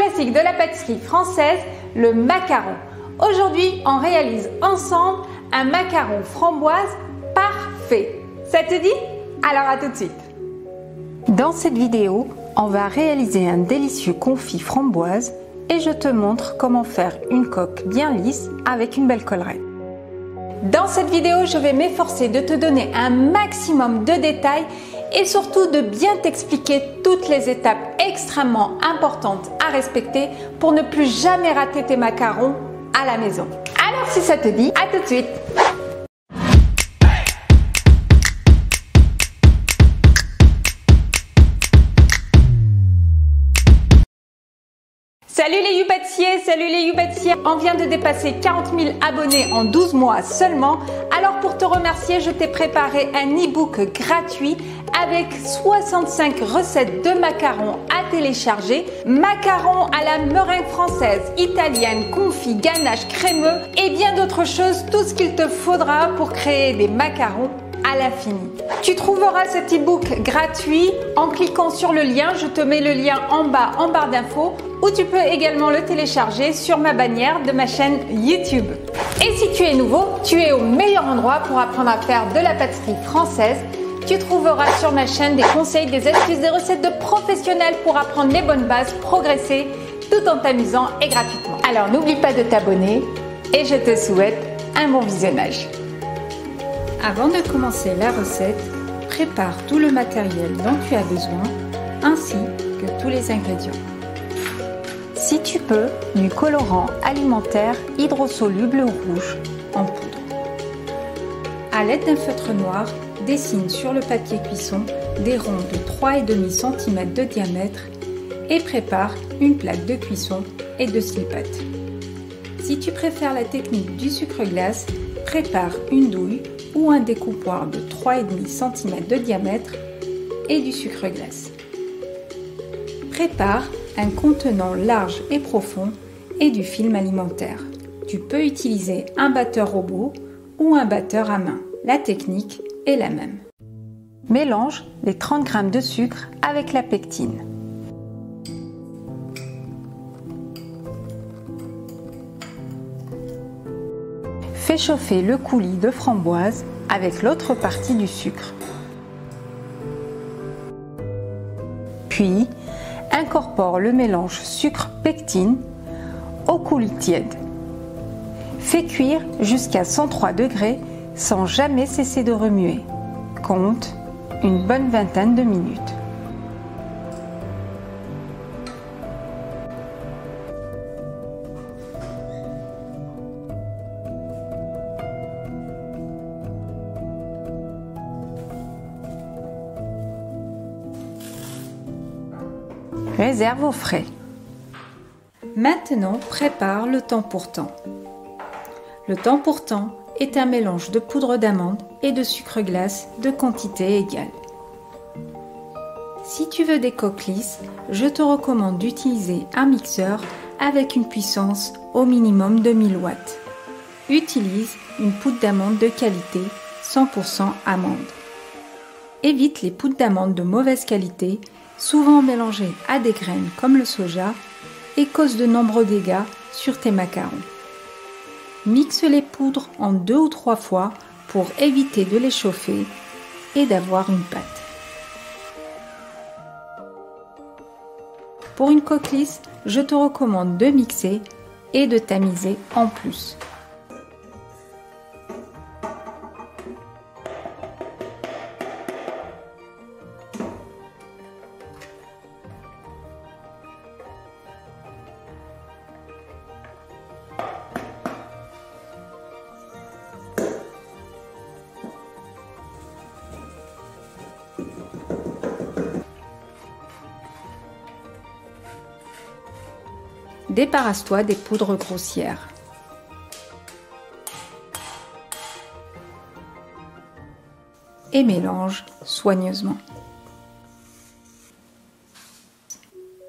classique de la pâtisserie française, le macaron. Aujourd'hui, on réalise ensemble un macaron framboise parfait. Ça te dit? Alors à tout de suite. Dans cette vidéo, on va réaliser un délicieux confit framboise et je te montre comment faire une coque bien lisse avec une belle collerette. Dans cette vidéo, je vais m'efforcer de te donner un maximum de détails et surtout de bien t'expliquer toutes les étapes extrêmement importantes à respecter pour ne plus jamais rater tes macarons à la maison. Alors si ça te dit, à tout de suite! Salut les YouPâtissiers, salut les YouPâtissiers. On vient de dépasser 40 000 abonnés en 12 mois seulement. Alors pour te remercier, je t'ai préparé un e-book gratuit avec 65 recettes de macarons à télécharger. Macarons à la meringue française, italienne, confit, ganache, crémeux et bien d'autres choses. Tout ce qu'il te faudra pour créer des macarons à l'infini. Tu trouveras cet e-book gratuit en cliquant sur le lien. Je te mets le lien en bas en barre d'infos ou tu peux également le télécharger sur ma bannière de ma chaîne YouTube. Et si tu es nouveau, tu es au meilleur endroit pour apprendre à faire de la pâtisserie française. Tu trouveras sur ma chaîne des conseils, des astuces, des recettes de professionnels pour apprendre les bonnes bases, progresser tout en t'amusant et gratuitement. Alors n'oublie pas de t'abonner et je te souhaite un bon visionnage. Avant de commencer la recette, prépare tout le matériel dont tu as besoin ainsi que tous les ingrédients. Si tu peux, du colorant alimentaire hydrosoluble rouge en poudre. À l'aide d'un feutre noir, dessine sur le papier cuisson des ronds de 3,5 cm de diamètre et prépare une plaque de cuisson et de slip-pâte. Si tu préfères la technique du sucre glace, prépare une douille ou un découpoir de 3,5 cm de diamètre et du sucre glace. Prépare un contenant large et profond et du film alimentaire. Tu peux utiliser un batteur robot ou un batteur à main. La technique est la même. Mélange les 30 g de sucre avec la pectine. Fais chauffer le coulis de framboise avec l'autre partie du sucre. Puis, incorpore le mélange sucre-pectine au coulis tiède. Fais cuire jusqu'à 103 degrés sans jamais cesser de remuer. Compte une bonne vingtaine de minutes. Réserve au frais. Maintenant, prépare le temps pour temps. Le temps pour temps est un mélange de poudre d'amande et de sucre glace de quantité égale. Si tu veux des coques lisses, je te recommande d'utiliser un mixeur avec une puissance au minimum de 1000 watts. Utilise une poudre d'amande de qualité 100% amande. Évite les poudres d'amande de mauvaise qualité, souvent mélangées à des graines comme le soja, et causent de nombreux dégâts sur tes macarons. Mixe les poudres en 2 ou 3 fois pour éviter de les chauffer et d'avoir une pâte. Pour une coque lisse, je te recommande de mixer et de tamiser en plus. Débarrasse-toi des poudres grossières. Et mélange soigneusement.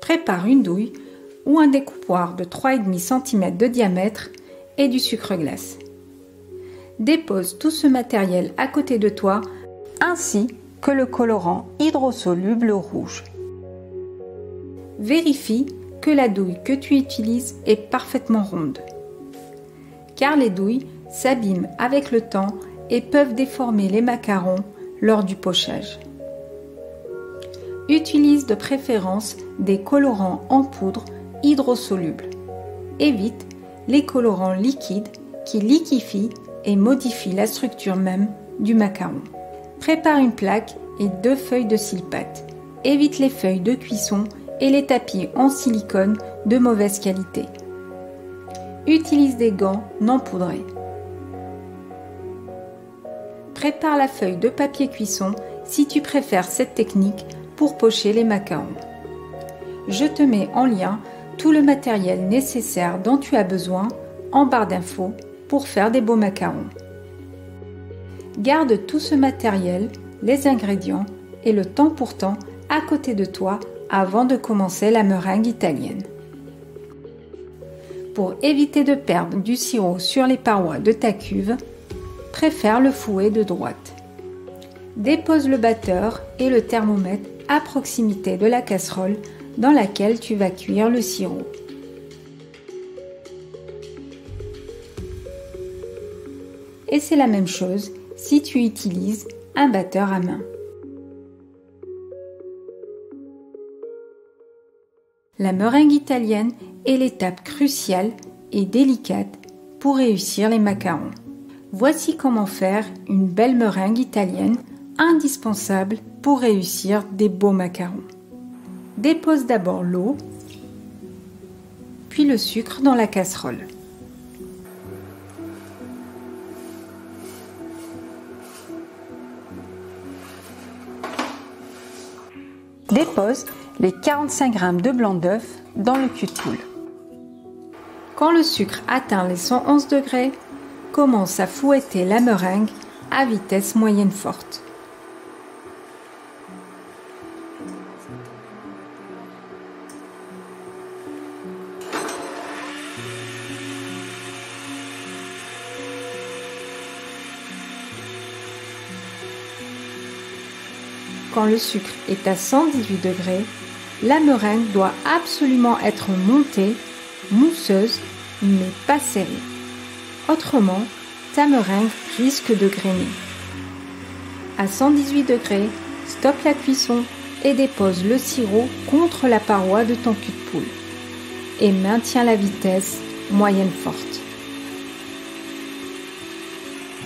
Prépare une douille ou un découpoir de 3,5 cm de diamètre et du sucre glace. Dépose tout ce matériel à côté de toi ainsi que le colorant hydrosoluble rouge. Vérifie que la douille que tu utilises est parfaitement ronde. Car les douilles s'abîment avec le temps et peuvent déformer les macarons lors du pochage. Utilise de préférence des colorants en poudre hydrosolubles. Évite les colorants liquides qui liquéfient et modifient la structure même du macaron. Prépare une plaque et 2 feuilles de silpate. Évite les feuilles de cuisson et les tapis en silicone de mauvaise qualité. Utilise des gants non poudrés. Prépare la feuille de papier cuisson si tu préfères cette technique pour pocher les macarons. Je te mets en lien tout le matériel nécessaire dont tu as besoin en barre d'infos pour faire des beaux macarons. Garde tout ce matériel, les ingrédients et le temps pour temps à côté de toi avant de commencer la meringue italienne. Pour éviter de perdre du sirop sur les parois de ta cuve, préfère le fouet de droite. Dépose le batteur et le thermomètre à proximité de la casserole dans laquelle tu vas cuire le sirop. Et c'est la même chose si tu utilises un batteur à main. La meringue italienne est l'étape cruciale et délicate pour réussir les macarons. Voici comment faire une belle meringue italienne indispensable pour réussir des beaux macarons. Dépose d'abord l'eau, puis le sucre dans la casserole. Dépose les 45 g de blanc d'œuf dans le cul de poule. Quand le sucre atteint les 111 degrés, commence à fouetter la meringue à vitesse moyenne forte. Quand le sucre est à 118 degrés, la meringue doit absolument être montée, mousseuse, mais pas serrée. Autrement, ta meringue risque de grainer. À 118 degrés, stoppe la cuisson et dépose le sirop contre la paroi de ton cul de poule. Et maintiens la vitesse moyenne forte.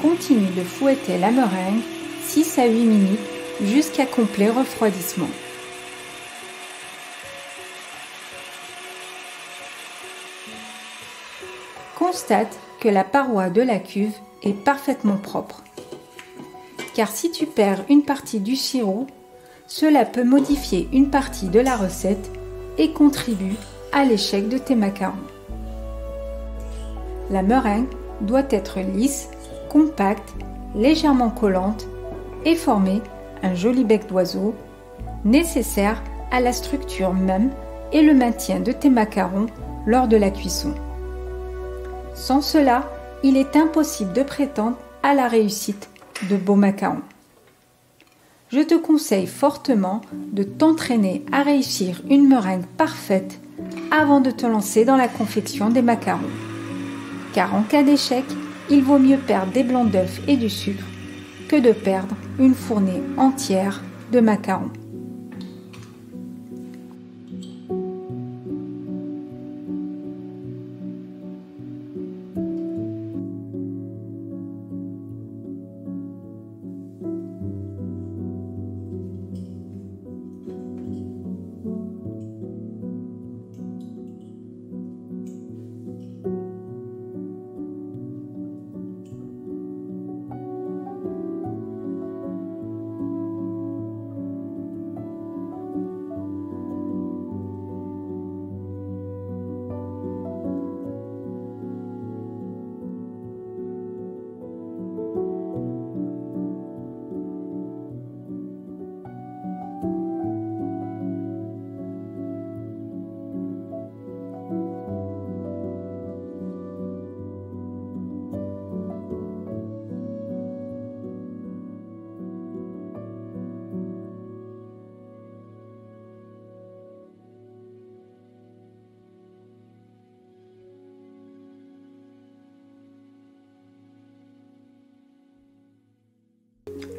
Continue de fouetter la meringue 6 à 8 minutes jusqu'à complet refroidissement. Constate que la paroi de la cuve est parfaitement propre. Car si tu perds une partie du sirop, cela peut modifier une partie de la recette et contribue à l'échec de tes macarons. La meringue doit être lisse, compacte, légèrement collante et former un joli bec d'oiseau, nécessaire à la structure même et le maintien de tes macarons lors de la cuisson. Sans cela, il est impossible de prétendre à la réussite de beaux macarons. Je te conseille fortement de t'entraîner à réussir une meringue parfaite avant de te lancer dans la confection des macarons. Car en cas d'échec, il vaut mieux perdre des blancs d'œufs et du sucre que de perdre une fournée entière de macarons.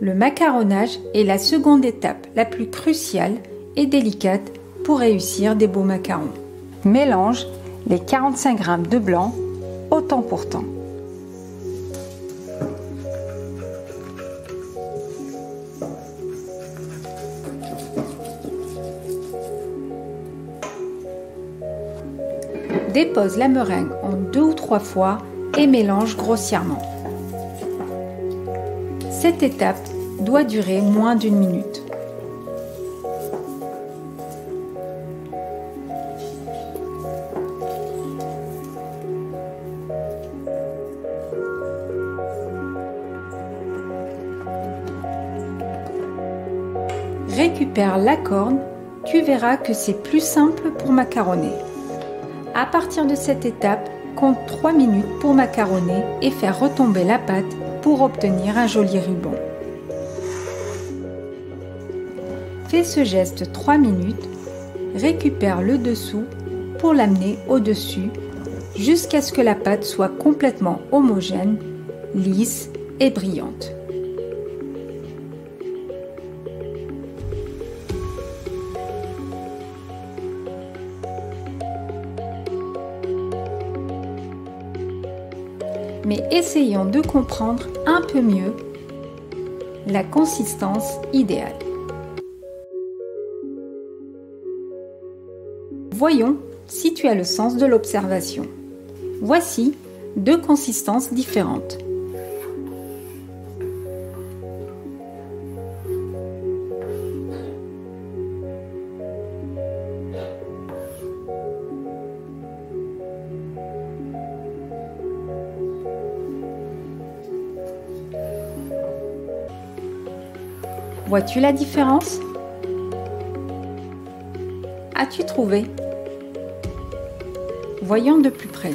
Le macaronnage est la seconde étape la plus cruciale et délicate pour réussir des beaux macarons. Mélange les 45 g de blanc au temps pour temps. Dépose la meringue en 2 ou 3 fois et mélange grossièrement. Cette étape doit durer moins d'1 minute. Récupère la corne, tu verras que c'est plus simple pour macaronner. À partir de cette étape, compte 3 minutes pour macaronner et faire retomber la pâte pour obtenir un joli ruban. Fais ce geste 3 minutes, récupère le dessous pour l'amener au-dessus jusqu'à ce que la pâte soit complètement homogène, lisse et brillante. Mais essayons de comprendre un peu mieux la consistance idéale. Voyons si tu as le sens de l'observation. Voici 2 consistances différentes. Vois-tu la différence? As-tu trouvé? Voyons de plus près.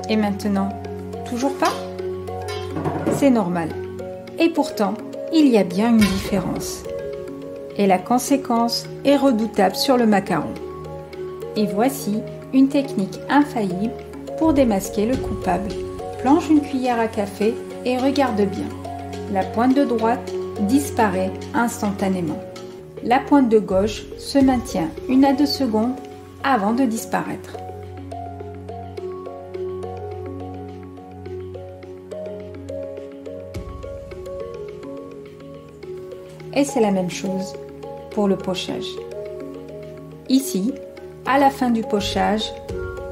Et maintenant, toujours pas? C'est normal. Et pourtant, il y a bien une différence. Et la conséquence est redoutable sur le macaron. Et voici une technique infaillible pour démasquer le coupable. Plonge une cuillère à café et regarde bien. La pointe de droite disparaît instantanément. La pointe de gauche se maintient 1 à 2 secondes avant de disparaître. Et c'est la même chose pour le pochage. Ici, à la fin du pochage,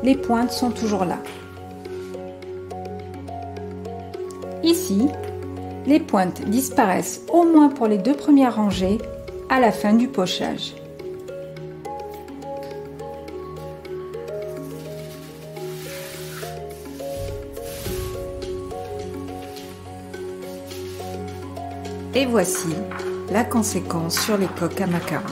les pointes sont toujours là. Ici, les pointes disparaissent au moins pour les 2 premières rangées à la fin du pochage. Et voici la conséquence sur les coques à macarons.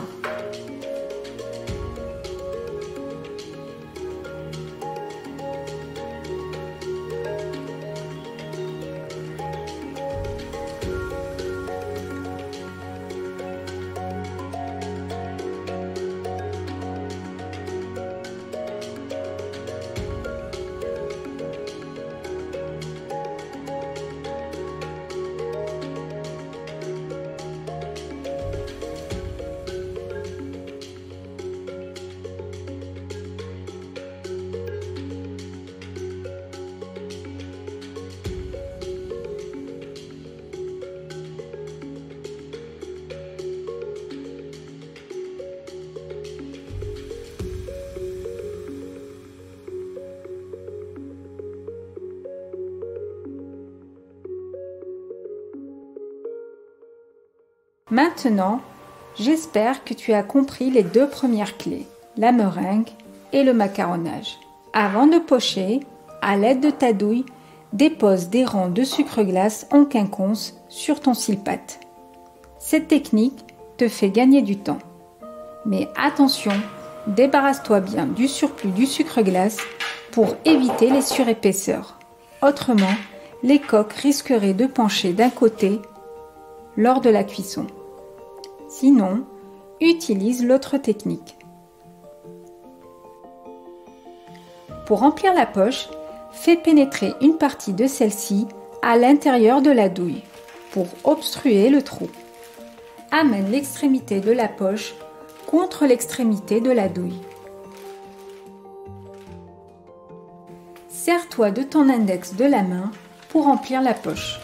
Maintenant, j'espère que tu as compris les 2 premières clés, la meringue et le macaronnage. Avant de pocher, à l'aide de ta douille, dépose des rangs de sucre glace en quinconce sur ton cile-pâte. Cette technique te fait gagner du temps. Mais attention, débarrasse-toi bien du surplus du sucre glace pour éviter les surépaisseurs. Autrement, les coques risqueraient de pencher d'un côté lors de la cuisson. Sinon, utilise l'autre technique. Pour remplir la poche, fais pénétrer une partie de celle-ci à l'intérieur de la douille pour obstruer le trou. Amène l'extrémité de la poche contre l'extrémité de la douille. Serre-toi de ton index de la main pour remplir la poche.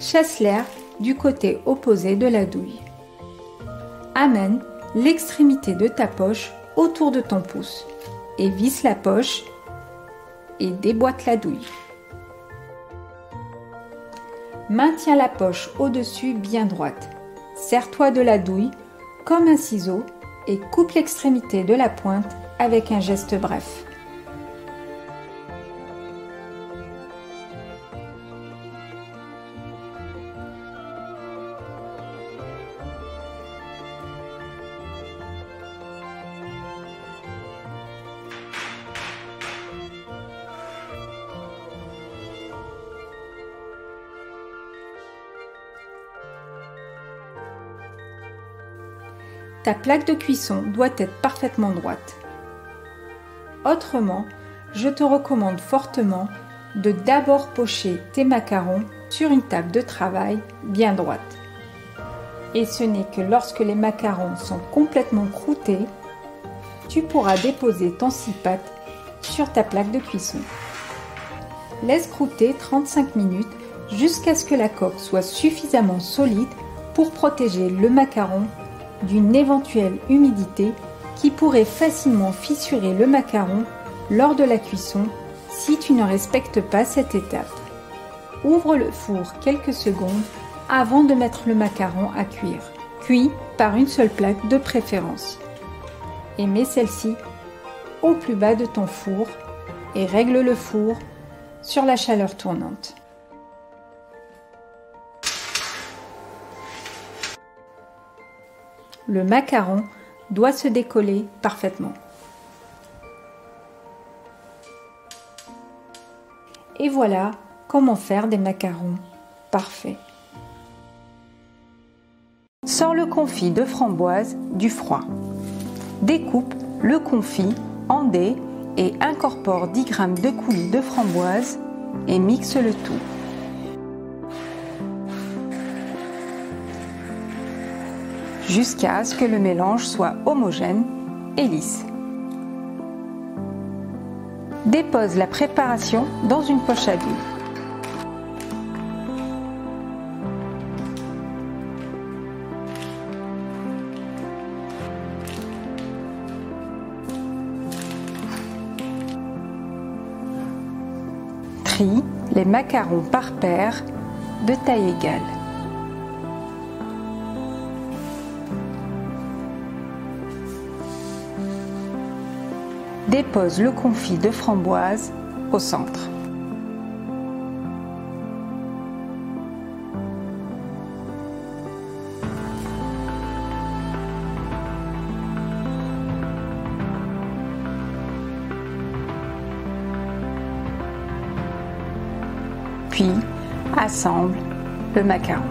Chasse l'air du côté opposé de la douille. Amène l'extrémité de ta poche autour de ton pouce et visse la poche et déboîte la douille. Maintiens la poche au-dessus bien droite. Serre-toi de la douille comme un ciseau et coupe l'extrémité de la pointe avec un geste bref. Ta plaque de cuisson doit être parfaitement droite. Autrement, je te recommande fortement de d'abord pocher tes macarons sur une table de travail bien droite. Et ce n'est que lorsque les macarons sont complètement croûtés, tu pourras déposer ton scie-patte sur ta plaque de cuisson. Laisse croûter 35 minutes jusqu'à ce que la coque soit suffisamment solide pour protéger le macaron d'une éventuelle humidité qui pourrait facilement fissurer le macaron lors de la cuisson si tu ne respectes pas cette étape. Ouvre le four quelques secondes avant de mettre le macaron à cuire. Cuis par une seule plaque de préférence. Et mets celle-ci au plus bas de ton four et règle le four sur la chaleur tournante. Le macaron doit se décoller parfaitement. Et voilà comment faire des macarons parfaits. Sors le confit de framboise du froid. Découpe le confit en dés et incorpore 10 g de coulis de framboise et mixe le tout. Jusqu'à ce que le mélange soit homogène et lisse. Dépose la préparation dans une poche à douille. Trie les macarons par paire de taille égale. Dépose le confit de framboise au centre. Puis, assemble le macaron.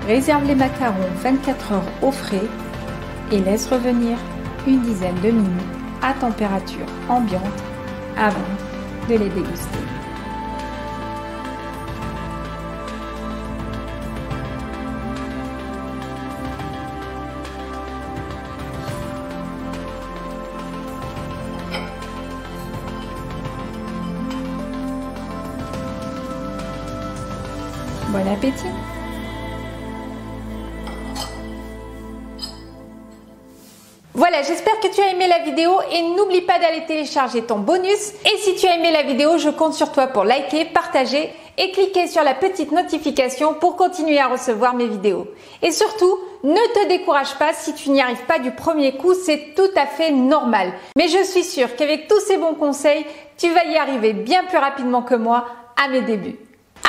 Réserve les macarons 24 heures au frais et laisse revenir une dizaine de minutes à température ambiante avant de les déguster. Bon appétit! Voilà, Voilà, j'espère que tu as aimé la vidéo et n'oublie pas d'aller télécharger ton bonus. Et si tu as aimé la vidéo, je compte sur toi pour liker, partager et cliquer sur la petite notification pour continuer à recevoir mes vidéos. Et surtout, ne te décourage pas si tu n'y arrives pas du premier coup, c'est tout à fait normal. Mais je suis sûre qu'avec tous ces bons conseils, tu vas y arriver bien plus rapidement que moi à mes débuts.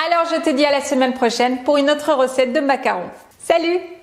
Alors je te dis à la semaine prochaine pour une autre recette de macarons. Salut!